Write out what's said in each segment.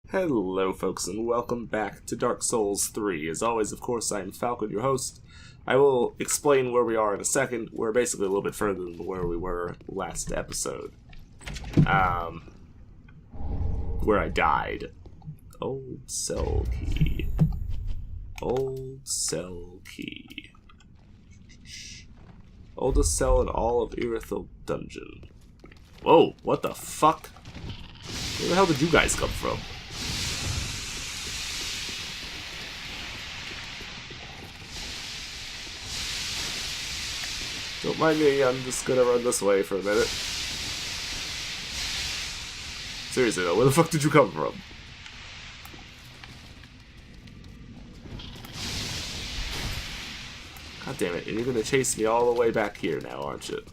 Hello folks and welcome back to Dark Souls 3. As always, of course, I'm Falcon, your host. I will explain where we are in a second. We're basically a little bit further than where we were last episode. Where I died. Old cell key. Old cell key. Oldest cell in all of Irithyll dungeon. Whoa, what the fuck? Where the hell did you guys come from? Don't mind me, I'm just gonna run this way for a minute. Seriously though, where the fuck did you come from? God damn it, and you're gonna chase me all the way back here now, aren't you?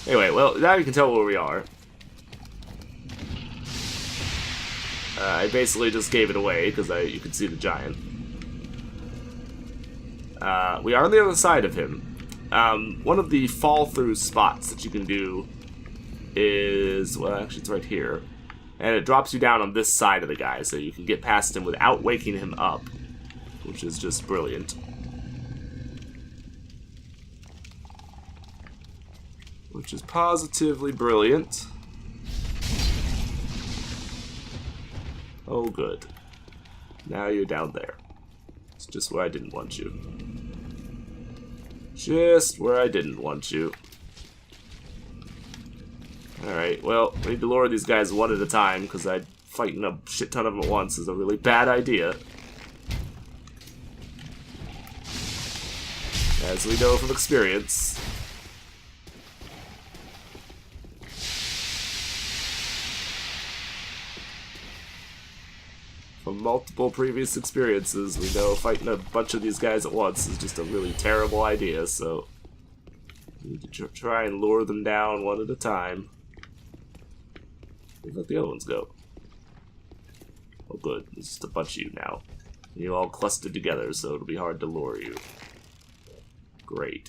Anyway, well, now you can tell where we are. I basically just gave it away, because you can see the giant. We are on the other side of him. One of the fall-through spots that you can do is, well, actually it's right here. And it drops you down on this side of the guy, so you can get past him without waking him up. Which is just brilliant. Which is positively brilliant. Oh, good. Now you're down there. It's just where I didn't want you. Just where I didn't want you. Alright, well, we need to lower these guys one at a time, because fighting a shit ton of them at once is a really bad idea. As we know from experience. From multiple previous experiences, we know fighting a bunch of these guys at once is just a really terrible idea, so we need to try and lure them down one at a time. Let the other ones go. Oh good, there's just a bunch of you now. You all clustered together, so it'll be hard to lure you. Great.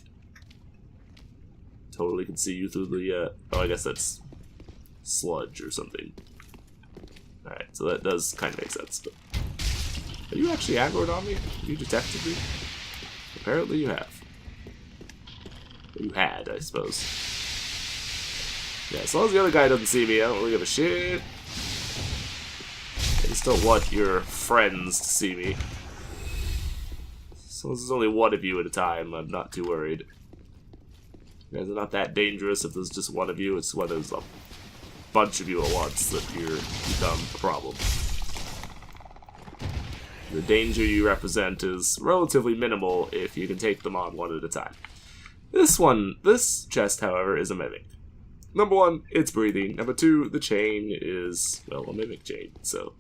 Totally can see you through the, oh I guess that's sludge or something. Alright, so that does kind of make sense, but... Are you actually aggroed on me? You detected me? Apparently you have. You had, I suppose. Yeah, as long as the other guy doesn't see me, I don't really give a shit. I just don't want your friends to see me. As long as there's only one of you at a time, I'm not too worried. You guys are not that dangerous if there's just one of you, it's when there's a bunch of you at once that you become a problem. The danger you represent is relatively minimal if you can take them on one at a time. This chest, however, is a mimic. Number one, it's breathing. Number two, the chain is, well, a mimic chain, so.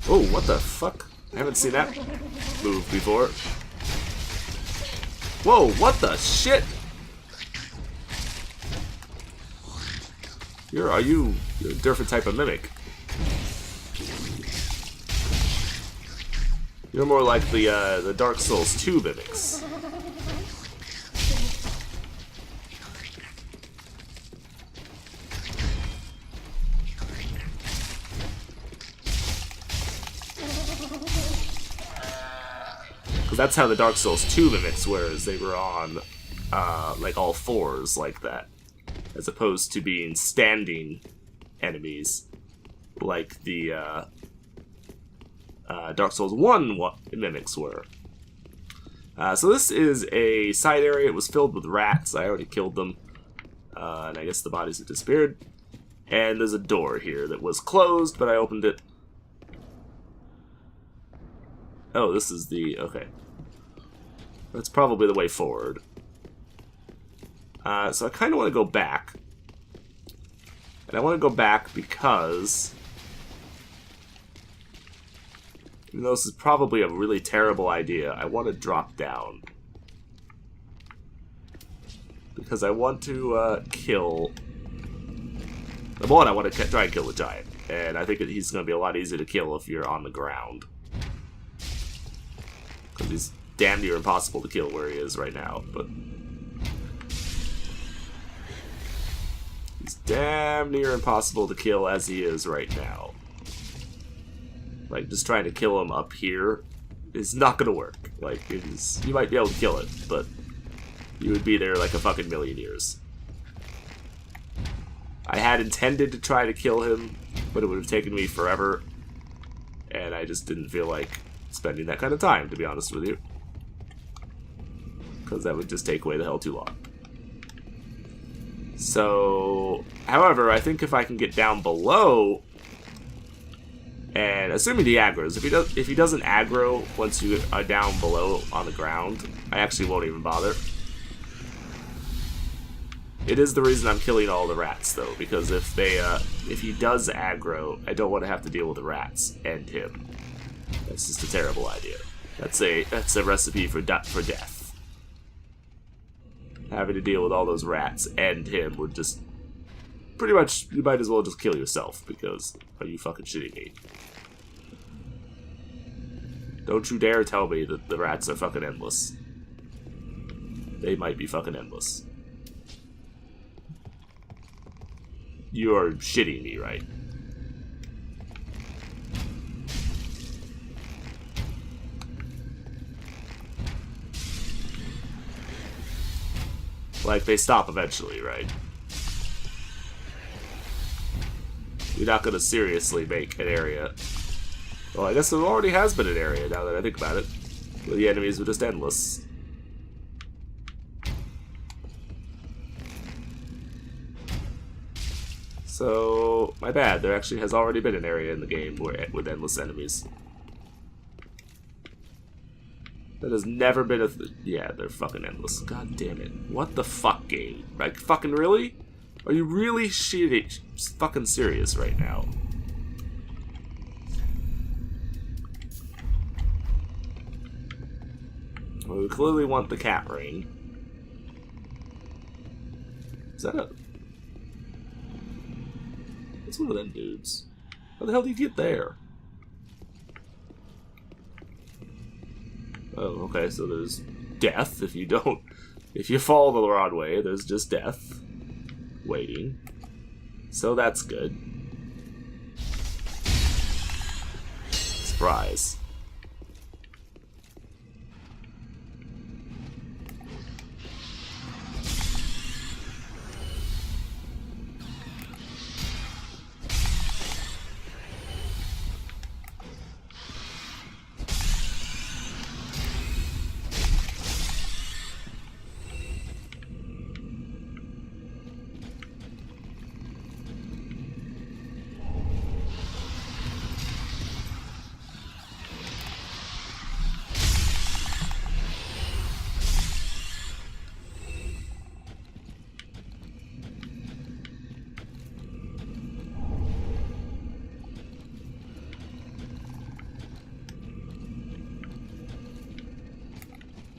Oh, what the fuck? I haven't seen that move before. Whoa, what the shit? You're a different type of mimic. You're more like the Dark Souls 2 mimics. That's how the Dark Souls 2 mimics were, as they were on, like, all fours like that. As opposed to being standing enemies, like the, Dark Souls 1 mimics were. So this is a side area. It was filled with rats. I already killed them. And I guess the bodies have disappeared. And there's a door here that was closed, but I opened it. Oh, this is the... okay. That's probably the way forward. So I kind of want to go back. And I want to go back because... even though this is probably a really terrible idea, I want to drop down. Because I want to kill... number one, I want to try and kill the giant. And I think that he's going to be a lot easier to kill if you're on the ground. Because he's damn near impossible to kill where he is right now, but... damn near impossible to kill as he is right now. Like, just trying to kill him up here is not gonna work. Like, it is, you might be able to kill it, but you would be there like a fucking million years. I had intended to try to kill him, but it would have taken me forever, and I just didn't feel like spending that kind of time, to be honest with you. Because that would just take way the hell too long. So, however, I think if I can get down below, and assuming he aggroes, if he doesn't aggro once you are down below on the ground, I actually won't even bother. It is the reason I'm killing all the rats, though, because if he does aggro, I don't want to have to deal with the rats and him. That's just a terrible idea. That's a recipe for death. Having to deal with all those rats and him would just pretty much, you might as well just kill yourself, because are you fucking shitting me? Don't you dare tell me that the rats are fucking endless. They might be fucking endless. You're shitting me, right? Like, they stop eventually, right? You're not gonna seriously make an area. Well, I guess there already has been an area, now that I think about it. Where the enemies were just endless. So, my bad. There actually has already been an area in the game with endless enemies. That has never been a yeah, they're fucking endless. God damn it. What the fuck, game? Like, fucking really? Are you really shitty, fucking serious right now? Well, we clearly want the cat ring. Is that a... It's one of them dudes. How the hell do you get there? Oh, okay, so there's death if you don't... If you fall the wrong way, there's just death. Waiting. So that's good. Surprise.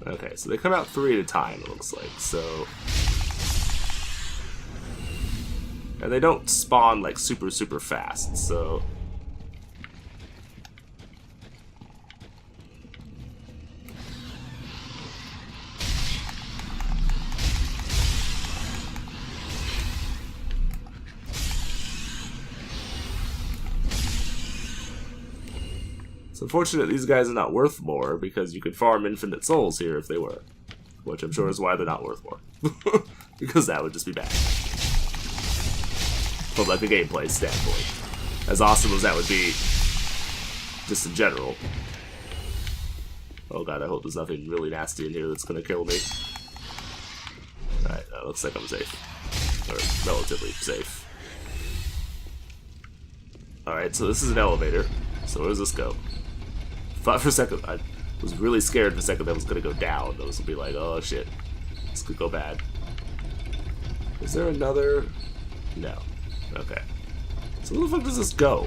Okay, so they come out 3 at a time, it looks like, so... And they don't spawn, like, super fast, so... It's unfortunate these guys are not worth more, because you could farm infinite souls here if they were. Which I'm sure is why they're not worth more. Because that would just be bad. From like a gameplay standpoint. As awesome as that would be, just in general. Oh god, I hope there's nothing really nasty in here that's gonna kill me. Alright, looks like I'm safe. Or relatively safe. Alright, so this is an elevator. So where does this go? Thought for a second, I was really scared for a second that was gonna go down. Those would be like, oh shit, this could go bad. Is there another? No. Okay. So where the fuck does this go?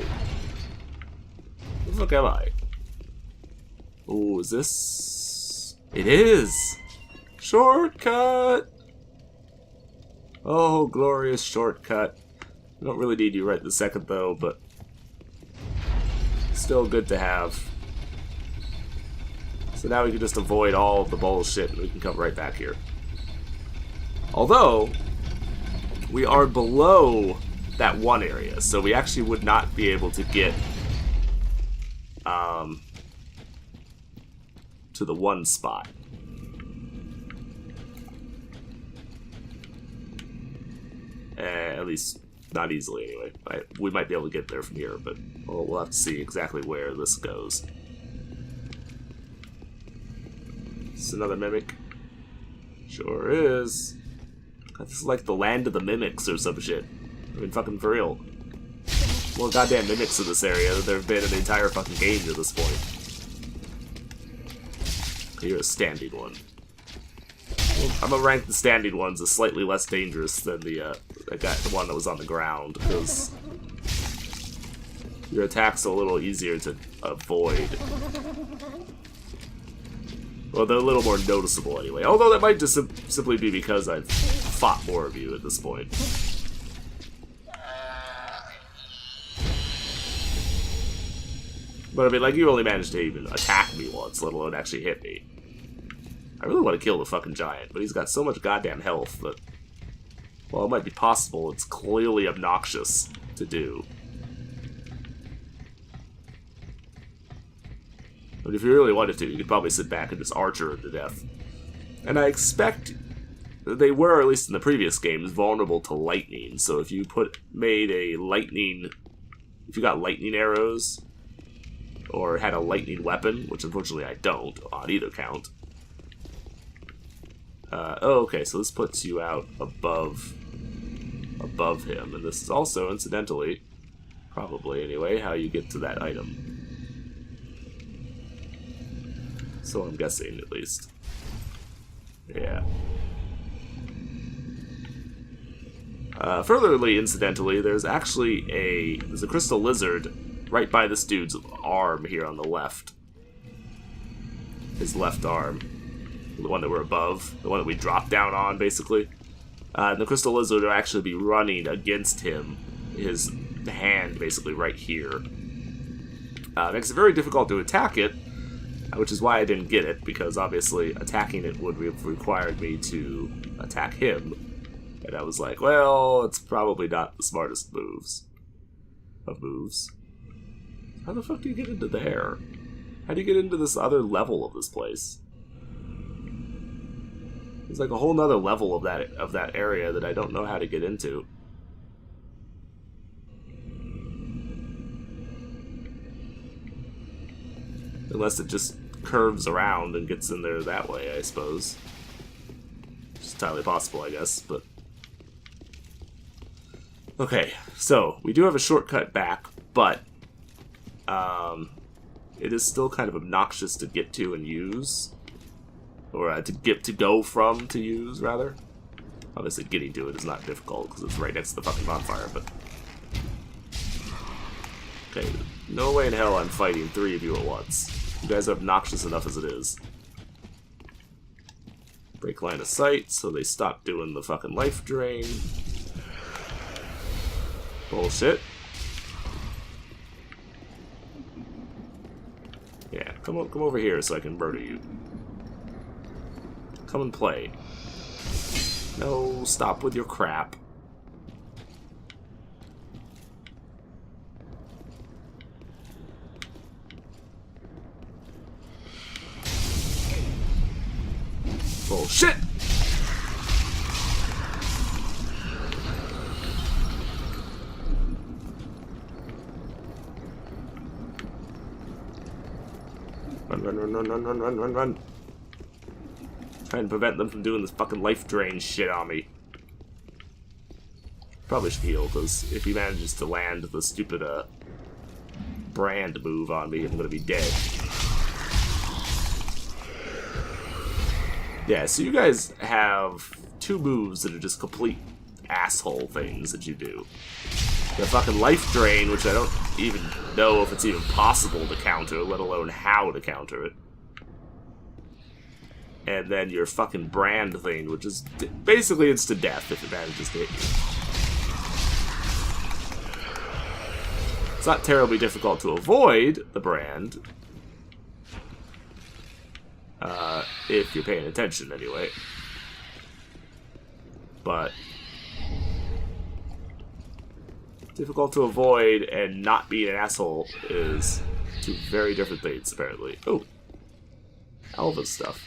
Where the fuck am I? Oh, is this? It is! Shortcut! Oh, glorious shortcut. I don't really need you right this second though, but still good to have. So now we can just avoid all of the bullshit and we can come right back here. Although, we are below that one area, so we actually would not be able to get to the one spot. At least, not easily anyway. We might be able to get there from here, but we'll have to see exactly where this goes. Is this another mimic? Sure is. God, this is like the land of the mimics or some shit. I mean, fucking for real. More goddamn mimics in this area than there have been in the entire fucking game to this point. Okay, you're a standing one. Well, I'm gonna rank the standing ones as slightly less dangerous than the one that was on the ground, because your attack's a little easier to avoid. Well, they're a little more noticeable anyway. Although that might just simply be because I've fought more of you at this point. But I mean, like, you only managed to even attack me once, let alone actually hit me. I really want to kill the fucking giant, but he's got so much goddamn health that, well, it might be possible, it's clearly obnoxious to do. But if you really wanted to, you could probably sit back and just archer him to death. And I expect they were, at least in the previous games, vulnerable to lightning. So if you made a lightning, if you got lightning arrows, or had a lightning weapon, which unfortunately I don't on either count. Oh, okay, so this puts you out above him, and this is also, incidentally, probably anyway, how you get to that item. So I'm guessing, at least. Yeah. Furtherly, incidentally, there's actually there's a crystal lizard right by this dude's arm here on the left. His left arm. The one that we're above. The one that we dropped down on, basically. And the crystal lizard will actually be running against him. His hand, basically, right here. Makes it very difficult to attack it, which is why I didn't get it, because obviously attacking it would have required me to attack him. And I was like, well, it's probably not the smartest moves. How the fuck do you get into there? How do you get into this other level of this place? There's like a whole nother level of that area that I don't know how to get into. Unless it just curves around and gets in there that way, I suppose. It's entirely possible, I guess, but... Okay, so, we do have a shortcut back, but... it is still kind of obnoxious to get to and use. Or to go from to use, rather. Obviously, getting to it is not difficult, because it's right next to the fucking bonfire, but... Okay, no way in hell I'm fighting 3 of you at once. You guys are obnoxious enough as it is. Break line of sight, so they stop doing the fucking life drain. Bullshit. Yeah, come over here so I can murder you. Come and play. No, stop with your crap. Bullshit! Run. Try and prevent them from doing this fucking life drain shit on me. Probably should heal, because if he manages to land the stupid, brand move on me, I'm gonna be dead. Yeah, so you guys have 2 moves that are just complete asshole things that you do. The fucking life drain, which I don't even know if it's even possible to counter, let alone how to counter it. And then your fucking brand thing, which is basically instant death if it manages to hit you. It's not terribly difficult to avoid the brand. If you're paying attention, anyway. But Difficult to avoid and not being an asshole is two very different things, apparently. Oh. Alva's stuff.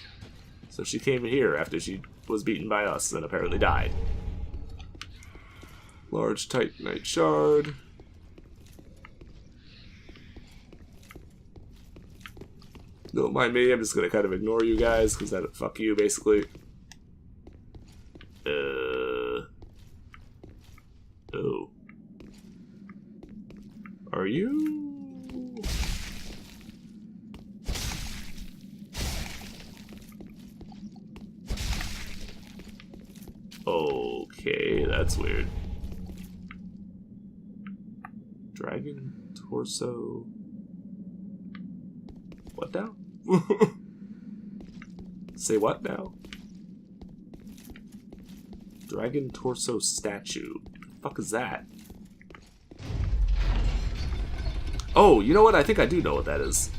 So she came here after she was beaten by us and apparently died. Large Titanite shard. Don't mind me, I'm just gonna kind of ignore you guys, because that fuck you, basically. Oh. Are you? Okay, that's weird. Dragon torso. What now? Say what now? Dragon torso statue. The fuck is that? Oh, you know what? I think I do know what that is.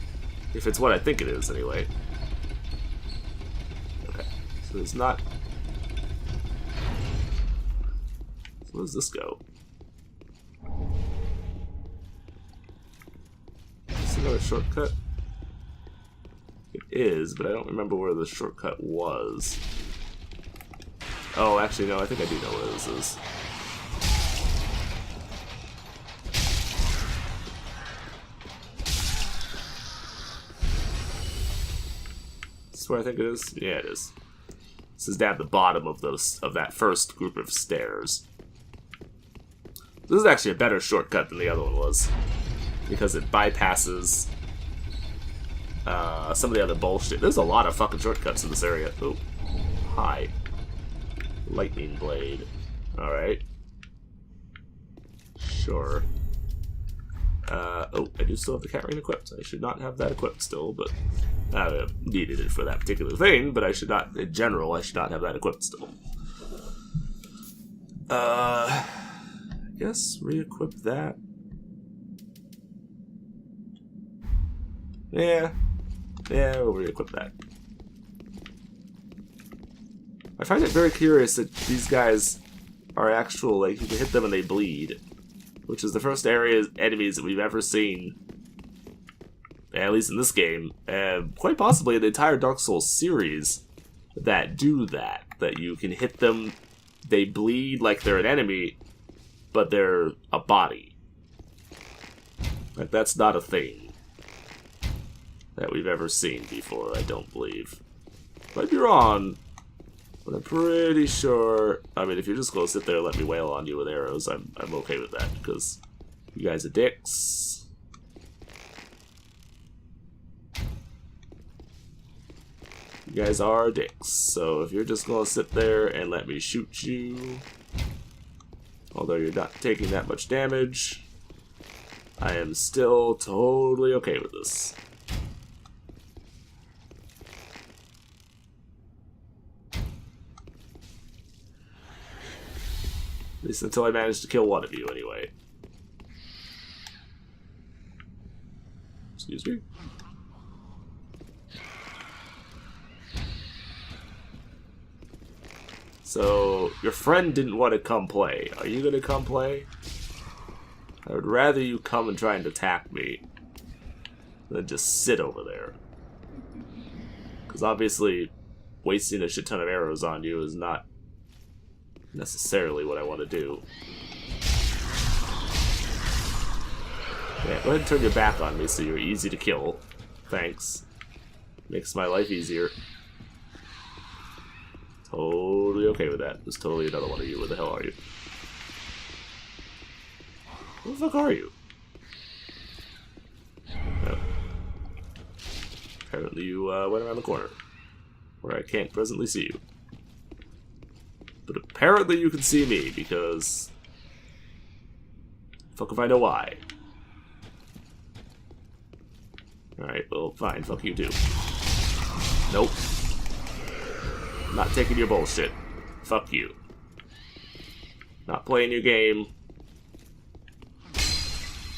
If it's what I think it is, anyway. Okay, so it's not... So where does this go? Is another shortcut? It is, but I don't remember where the shortcut was. Oh, actually, no, I think I do know where this is. This is where I think it is? Yeah, it is. This is down at the bottom of that first group of stairs. This is actually a better shortcut than the other one was, because it bypasses some of the other bullshit. There's a lot of fucking shortcuts in this area. Oh, hi. Lightning blade. Alright. Sure. Oh, I do still have the cat ring equipped. I should not have that equipped still, but I needed it for that particular thing, but I should not, in general, I should not have that equipped still. I guess re-equip that. Yeah, we'll re-equip that. I find it very curious that these guys are actual, like, you can hit them and they bleed. Which is the first enemies that we've ever seen, at least in this game, and quite possibly in the entire Dark Souls series, that do that. That you can hit them, they bleed like they're an enemy, but they're a body. Like, that's not a thing that we've ever seen before, I don't believe. Might be wrong, but I'm pretty sure... I mean, if you're just gonna sit there and let me wail on you with arrows, I'm okay with that, because you guys are dicks. You guys are dicks, so if you're just gonna sit there and let me shoot you, although you're not taking that much damage, I am still totally okay with this. At least until I manage to kill one of you, anyway. Excuse me? So, your friend didn't want to come play. Are you gonna come play? I would rather you come and try and attack me than just sit over there. Because obviously, wasting a shit ton of arrows on you is not necessarily what I want to do. Yeah, go ahead and turn your back on me so you're easy to kill. Thanks. Makes my life easier. Totally okay with that. There's totally another one of you. Where the hell are you? Where the fuck are you? Oh. Apparently you went around the corner, where I can't presently see you. But apparently you can see me, because... fuck if I know why. Alright, well, fine. Fuck you too. Nope. Not taking your bullshit. Fuck you. Not playing your game.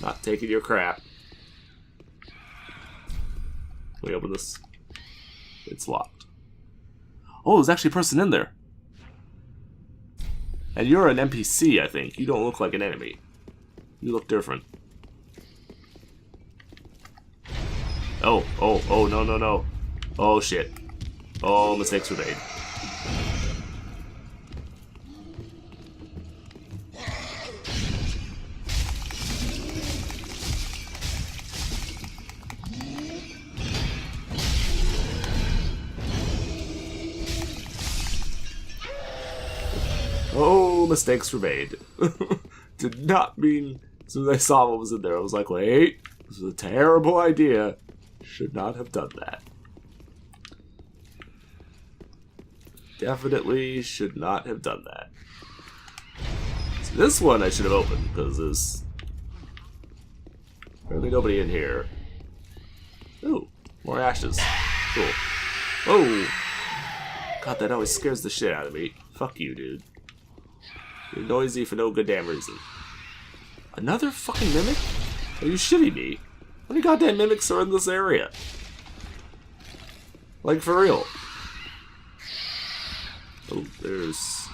Not taking your crap. Let me open this. It's locked. Oh, there's actually a person in there. And you're an NPC, I think. You don't look like an enemy. You look different. Oh, no, no, no. Oh, shit. Oh, mistakes were made. Oh, mistakes were made. Did not mean, as soon as I saw what was in there, I was like, wait, this is a terrible idea. Should not have done that. Definitely should not have done that. So this one I should have opened, because there's really nobody in here. Ooh, more ashes. Cool. Oh! God, that always scares the shit out of me. Fuck you, dude. You're noisy for no good damn reason. Another fucking mimic? Are you shitting me? How many goddamn mimics are in this area? Like, for real. Oh, there's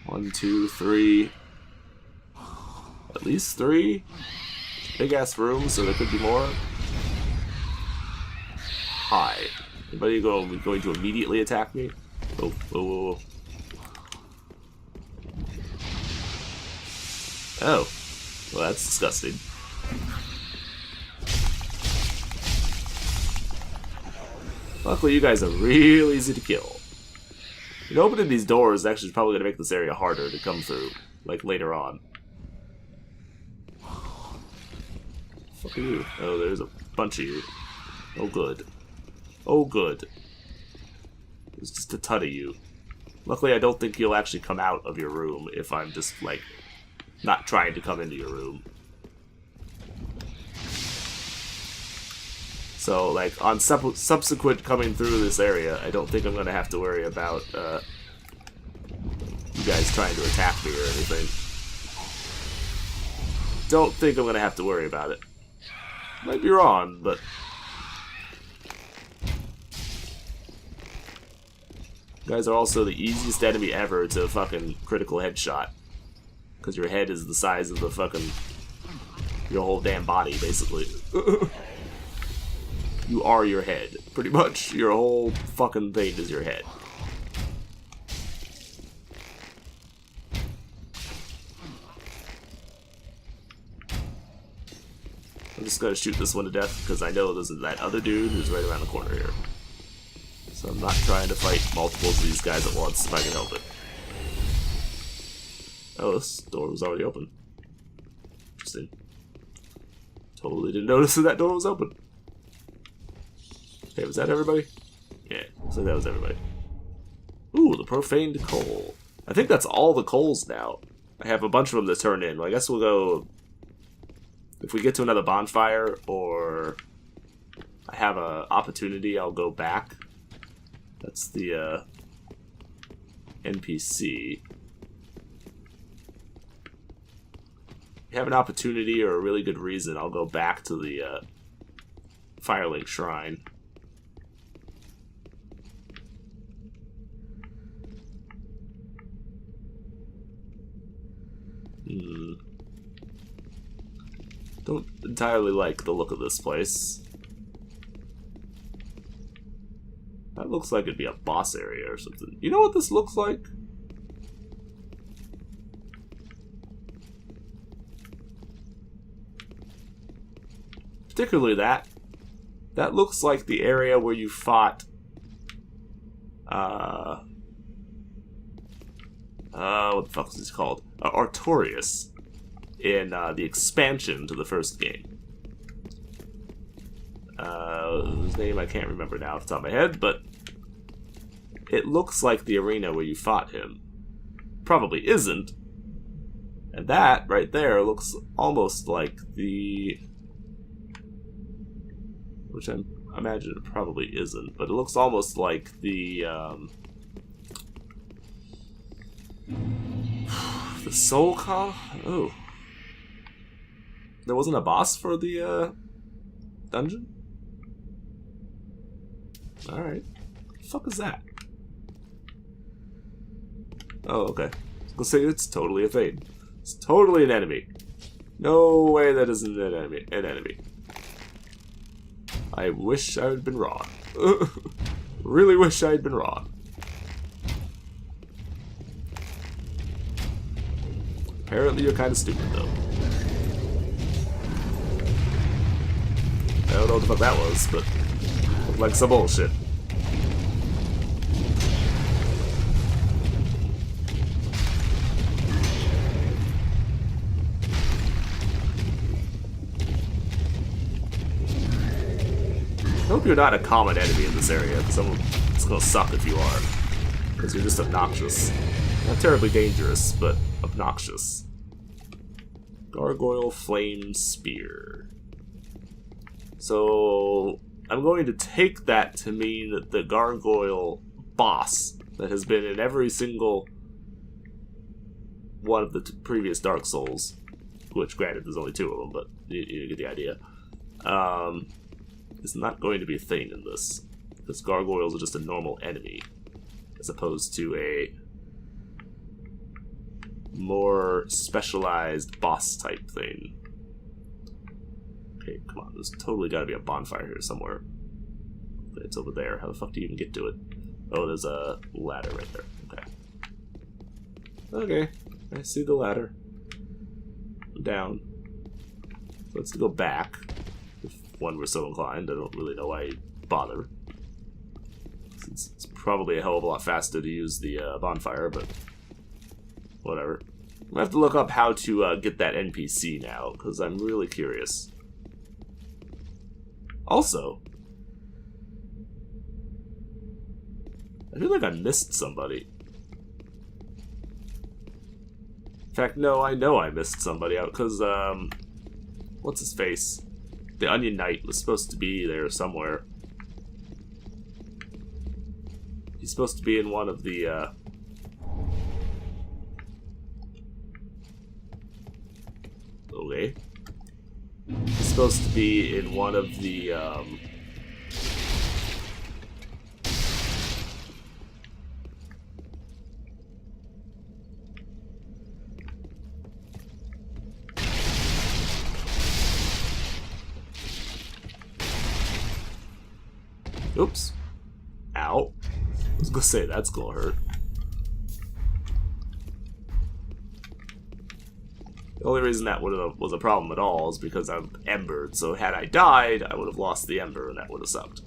1, 2, 3. At least 3. Big ass room, so there could be more. Hi. Anybody going to immediately attack me? Oh, whoa, whoa, whoa. Oh. Well, that's disgusting. Luckily, you guys are real easy to kill. And opening these doors actually is probably going to make this area harder to come through, like, later on. Fuck are you? Oh, there's a bunch of you. Oh, good. Oh, good. There's just a ton of you. Luckily, I don't think you'll actually come out of your room if I'm just, like, not trying to come into your room. So, like, on subsequent coming through this area, I don't think I'm going to have to worry about you guys trying to attack me or anything. Don't think I'm going to have to worry about it. Might be wrong, but... You guys are also the easiest enemy ever to fucking critical headshot. Because your head is the size of the fucking... your whole damn body, basically. You are your head. Pretty much, your whole fucking thing is your head. I'm just gonna shoot this one to death, because I know there's that other dude who's right around the corner here. So I'm not trying to fight multiples of these guys at once if I can help it. Oh, this door was already open. Interesting. Totally didn't notice that that door was open. Okay, was that everybody? Yeah, looks like that was everybody. Ooh, the profaned coal. I think that's all the coals now. I have a bunch of them to turn in. Well, I guess we'll go... If we get to another bonfire, or I have an opportunity, I'll go back. That's the NPC. If you have an opportunity or a really good reason, I'll go back to the Firelink Shrine. Don't entirely like the look of this place. That looks like it'd be a boss area or something. You know what this looks like? Particularly that. That looks like the area where you fought... what the fuck is this called? Artorias. In the expansion to the first game. His name I can't remember now off the top of my head, but it looks like the arena where you fought him. Probably isn't. And that right there looks almost like the... Which I imagine it probably isn't, but it looks almost like the the Soul Call? Oh. There wasn't a boss for the, dungeon? Alright. What the fuck is that? Oh, okay. I was gonna say, it's totally a thing. It's totally an enemy. No way that isn't an enemy. I wish I had been wrong. Really wish I had been wrong. Apparently you're kind of stupid, though. I don't know what the fuck that was, but looked like some bullshit. I hope you're not a common enemy in this area, because it's gonna suck if you are. Because you're just obnoxious. Not terribly dangerous, but obnoxious. Gargoyle Flame Spear. So I'm going to take that to mean that the gargoyle boss that has been in every single one of the previous Dark Souls, which granted there's only 2 of them, but you get the idea, is not going to be a thing in this. Because gargoyles are just a normal enemy, as opposed to a more specialized boss type thing. Okay, come on, there's totally gotta be a bonfire here somewhere. It's over there. How the fuck do you even get to it? Oh, there's a ladder right there. Okay. Okay, I see the ladder. I'm down. So let's go back. If one were so inclined, I don't really know why you'd bother. Since it's probably a hell of a lot faster to use the bonfire, but whatever. I have to look up how to get that NPC now, because I'm really curious. Also, I feel like I missed somebody. In fact, no, I know I missed somebody out, because, what's his face? The Onion Knight was supposed to be there somewhere. He's supposed to be in one of the, okay. He's supposed to be in one of the, oops. Ow. I was gonna say, that's gonna hurt. The only reason that was a problem at all is because I'm embered, so had I died, I would have lost the ember, and that would have sucked.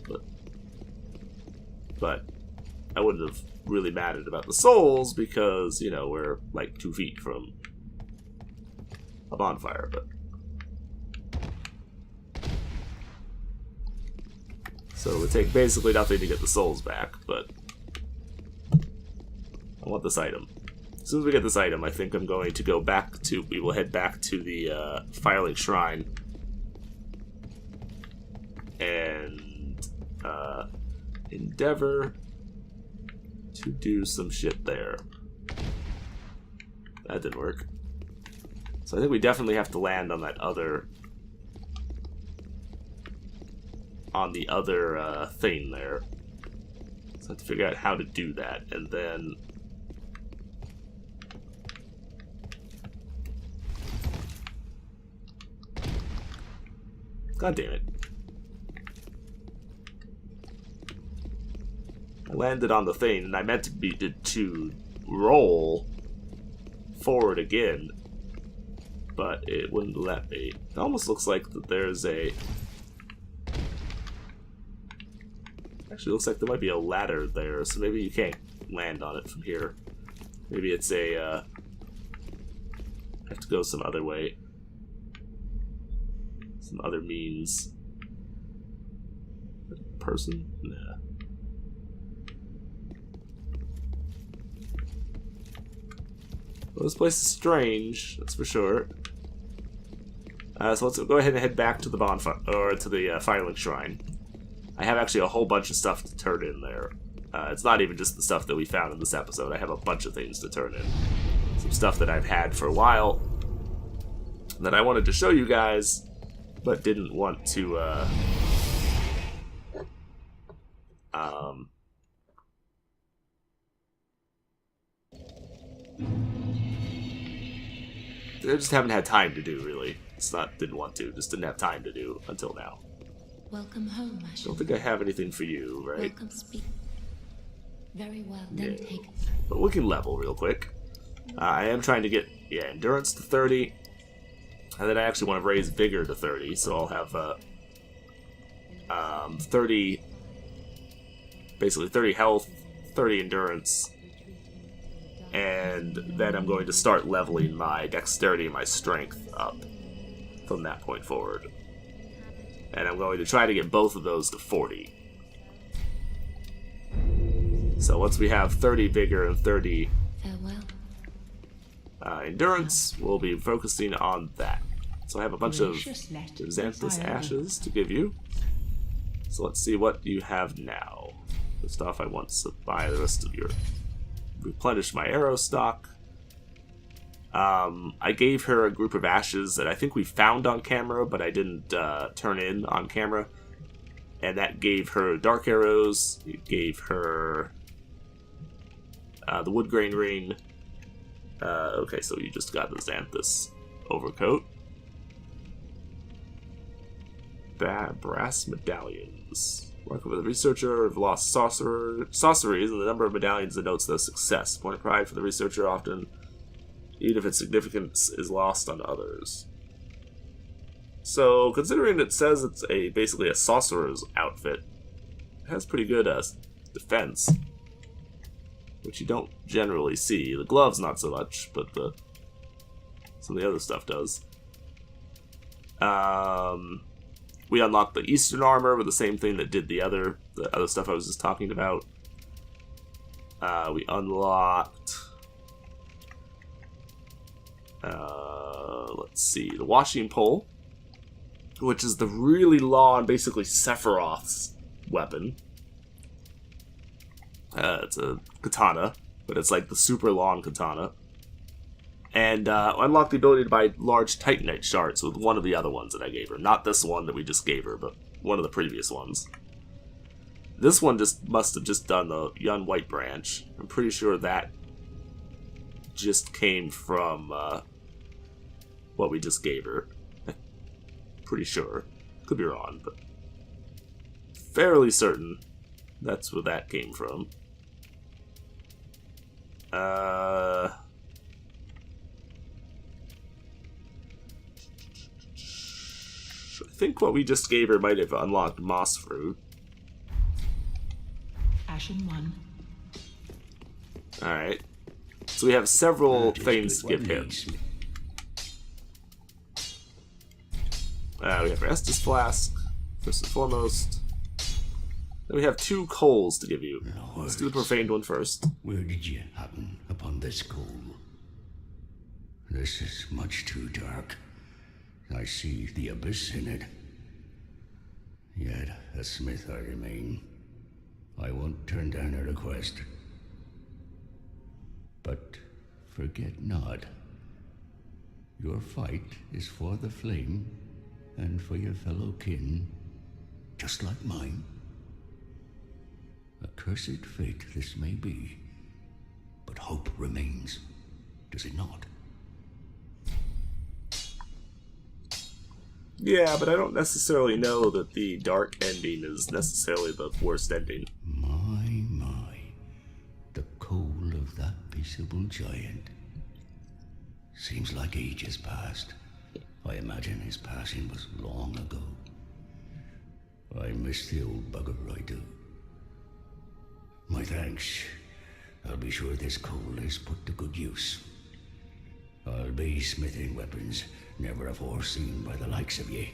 But I wouldn't have really mattered about the souls, because, you know, we're like 2 feet from a bonfire, but... So it would take basically nothing to get the souls back, but... I want this item. As soon as we get this item, I think I'm going to go back to... We will head back to the Firelink Shrine. And endeavor to do some shit there. That didn't work. So I think we definitely have to land on that other... on the other thing there. So I have to figure out how to do that, and then... God damn it. I landed on the thing, and I meant to roll forward again, but it wouldn't let me. It almost looks like that there's a... Actually, it looks like there might be a ladder there, so maybe you can't land on it from here. Maybe it's a... I have to go some other way. Some other means. Person? Nah. Well, this place is strange, that's for sure. So let's go ahead and head back to the bonfire, or to the Firelink Shrine. I have actually a whole bunch of stuff to turn in there. It's not even just the stuff that we found in this episode. I have a bunch of things to turn in. Some stuff that I've had for a while that I wanted to show you guys, but didn't want to, just haven't had time to do, really. It's not didn't want to, just didn't have time to do until now. Welcome home, Ashen. Don't think I have anything for you, right? Welcome, speak. Very well, then take. But we can level real quick. I am trying to get endurance to 30, and then I actually want to raise vigor to 30, so I'll have 30, basically 30 health, 30 endurance, and then I'm going to start leveling my dexterity and my strength up from that point forward. And I'm going to try to get both of those to 40. So once we have 30 vigor and 30 endurance, we'll be focusing on that. So I have a bunch of Xanthus ashes to give you. So let's see what you have now. First off, I want to buy the rest of your... replenish my arrow stock. I gave her a group of ashes that I think we found on camera, but I didn't turn in on camera. And that gave her dark arrows. It gave her the wood grain ring. Okay, so you just got the Xanthus overcoat. Brass medallions. Working with a researcher of lost sorceries, and the number of medallions denotes their success. Point of pride for the researcher often, even if its significance is lost on others. So, considering it says it's basically a sorcerer's outfit, it has pretty good defense, which you don't generally see. The gloves not so much, but some of the other stuff does. We unlocked the Eastern armor with the same thing that did the other stuff I was just talking about. We unlocked... let's see, the washing pole, which is the really long, basically Sephiroth's weapon. It's a katana, but it's like the super long katana. And unlocked the ability to buy large Titanite shards with one of the other ones that I gave her. Not this one that we just gave her, but one of the previous ones. This one must have just done the Yun White branch. I'm pretty sure that just came from what we just gave her. Pretty sure. Could be wrong, but fairly certain that's where that came from. I think what we just gave her might have unlocked moss fruit. Ashen 1. Alright. So we have several things to give him. We have Estus Flask, first and foremost. Then we have 2 coals to give you. Let's do the profaned one first. Where did you happen upon this coal? This is much too dark. I see the abyss in it. Yet, a smith I remain. I won't turn down a request. But forget not. Your fight is for the flame, and for your fellow kin, just like mine. A cursed fate this may be, but hope remains, does it not? Yeah, but I don't necessarily know that the dark ending is necessarily the worst ending. My. The coal of that peaceable giant. Seems like ages passed. I imagine his passing was long ago. I miss the old bugger, I do. My thanks. I'll be sure this coal is put to good use. I'll be smithing weapons never afore seen by the likes of ye.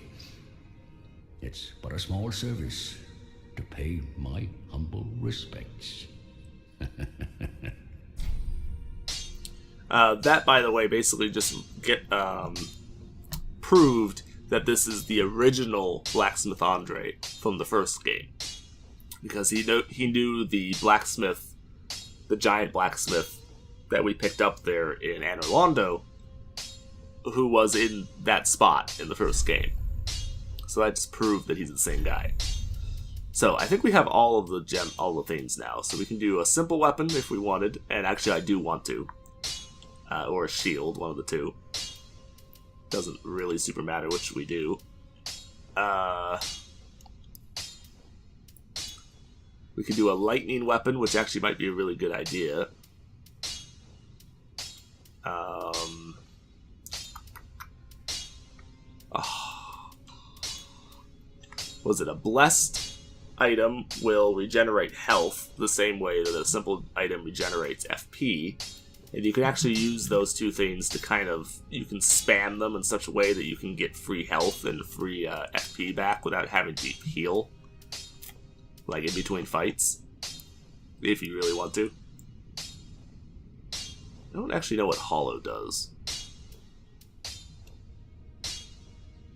It's but a small service to pay my humble respects. That, by the way, basically just proved that this is the original Blacksmith Andre from the first game. Because he knew the blacksmith, the giant blacksmith that we picked up there in Anor Londo, who was in that spot in the first game. So that just proved that he's the same guy. So I think we have all of the things now. So we can do a simple weapon if we wanted, and actually I do want to, or a shield, one of the two. doesn't really super matter which we do. We could do a lightning weapon, which actually might be a really good idea. Was it a blessed item will regenerate health the same way that a simple item regenerates FP, and you can actually use those two things to kind of, you can spam them in such a way that you can get free health and free FP back without having to heal, like in between fights, if you really want to. I don't actually know what Hollow does.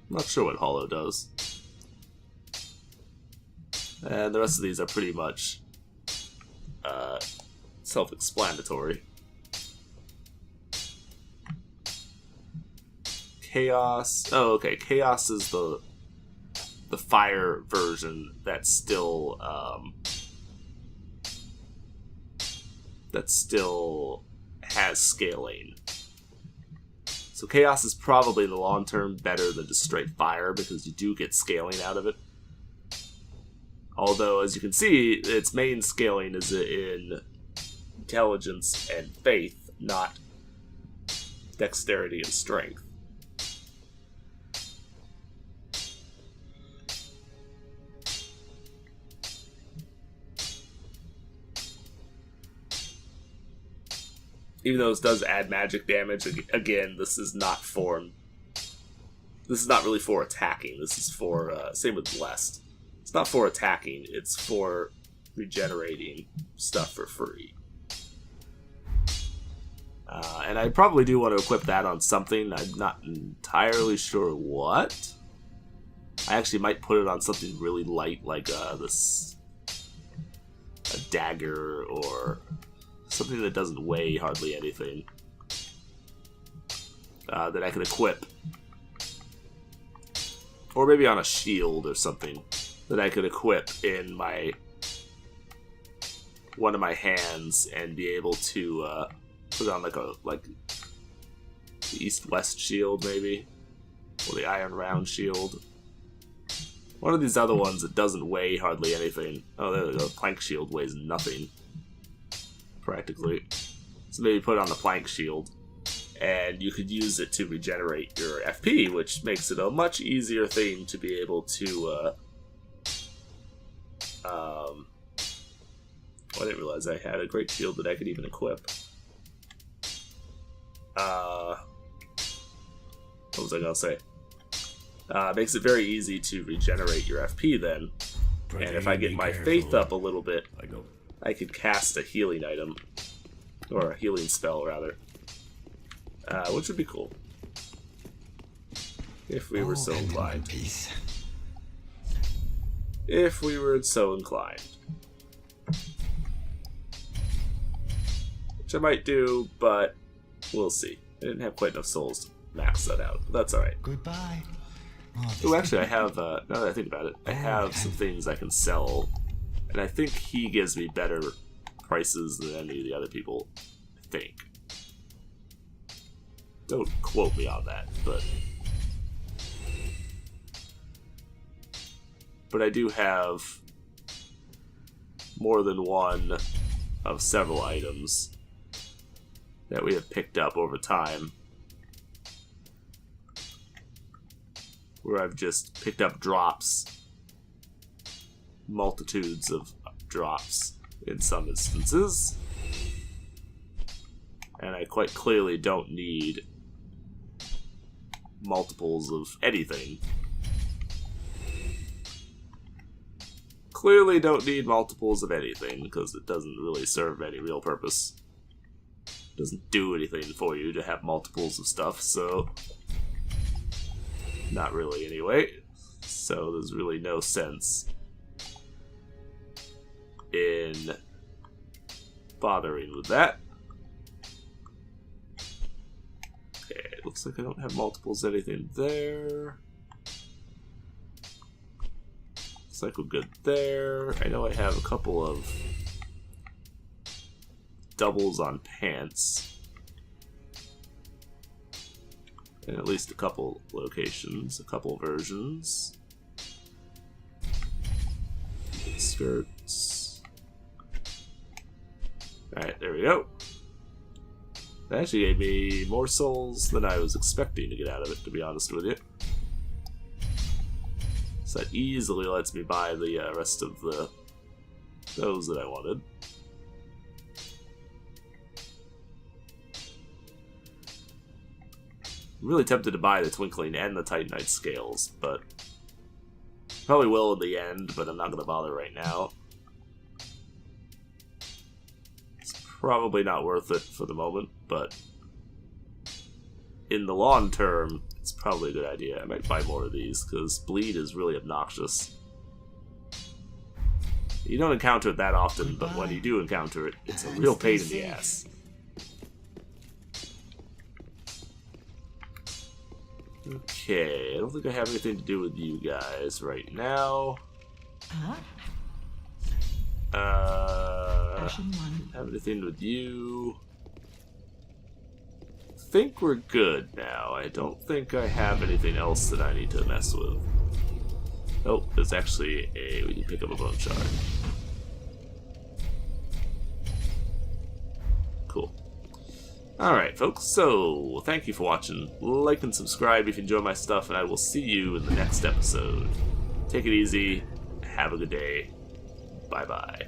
I'm not sure what Hollow does. And the rest of these are pretty much self-explanatory. Chaos. Oh, okay. Chaos is the fire version that still has scaling. So Chaos is probably in the long term better than just straight fire because you do get scaling out of it. Although, as you can see, its main scaling is in intelligence and faith, not dexterity and strength. Even though this does add magic damage, again, this is not really for attacking. This is for, same with Blessed. It's not for attacking, it's for regenerating stuff for free. And I probably do want to equip that on something. I'm not entirely sure what. I actually might put it on something really light, like a dagger, or something that doesn't weigh hardly anything. That I can equip. Or maybe on a shield or something that I could equip in one of my hands and be able to put on like the East-West shield maybe, or the Iron Round shield. One of these other ones that doesn't weigh hardly anything. Oh, there we go. Plank shield weighs nothing, practically. So maybe put on the plank shield, and you could use it to regenerate your FP, which makes it a much easier thing to be able to I didn't realize I had a great shield that I could even equip. What was I gonna say? Makes it very easy to regenerate your FP then. And if I get my faith up a little bit, I could cast a healing item. Or a healing spell, rather. Which would be cool. If we were so inclined. If we were so inclined. Which I might do, but we'll see. I didn't have quite enough souls to max that out. But that's alright. Goodbye. Oh, actually, I have, now that I think about it, I have some things I can sell. And I think he gives me better prices than any of the other people, I think. Don't quote me on that, but I do have more than one of several items that we have picked up over time, where I've just picked up drops, multitudes of drops in some instances, and I quite clearly don't need multiples of anything. Clearly don't need multiples of anything, because it doesn't really serve any real purpose. It doesn't do anything for you to have multiples of stuff, so not really anyway. So there's really no sense in bothering with that. Okay, it looks like I don't have multiples of anything there. Looks like we're good there. I know I have a couple of doubles on pants. in at least a couple locations, a couple versions. Skirts. Alright, there we go. That actually gave me more souls than I was expecting to get out of it, to be honest with you. So that easily lets me buy the rest of those that I wanted. I'm really tempted to buy the Twinkling and the Titanite scales, but probably will in the end, but I'm not going to bother right now. It's probably not worth it for the moment, but in the long term, it's probably a good idea. I might buy more of these, because bleed is really obnoxious. You don't encounter it that often, but when you do encounter it, it's a real pain in the ass. Okay, I don't think I have anything to do with you guys right now. Have anything with you? I think we're good now. I don't think I have anything else that I need to mess with. Oh, there's actually we can pick up a bone shard. Cool. Alright, folks, so thank you for watching. Like and subscribe if you enjoy my stuff, and I will see you in the next episode. Take it easy. Have a good day. Bye-bye.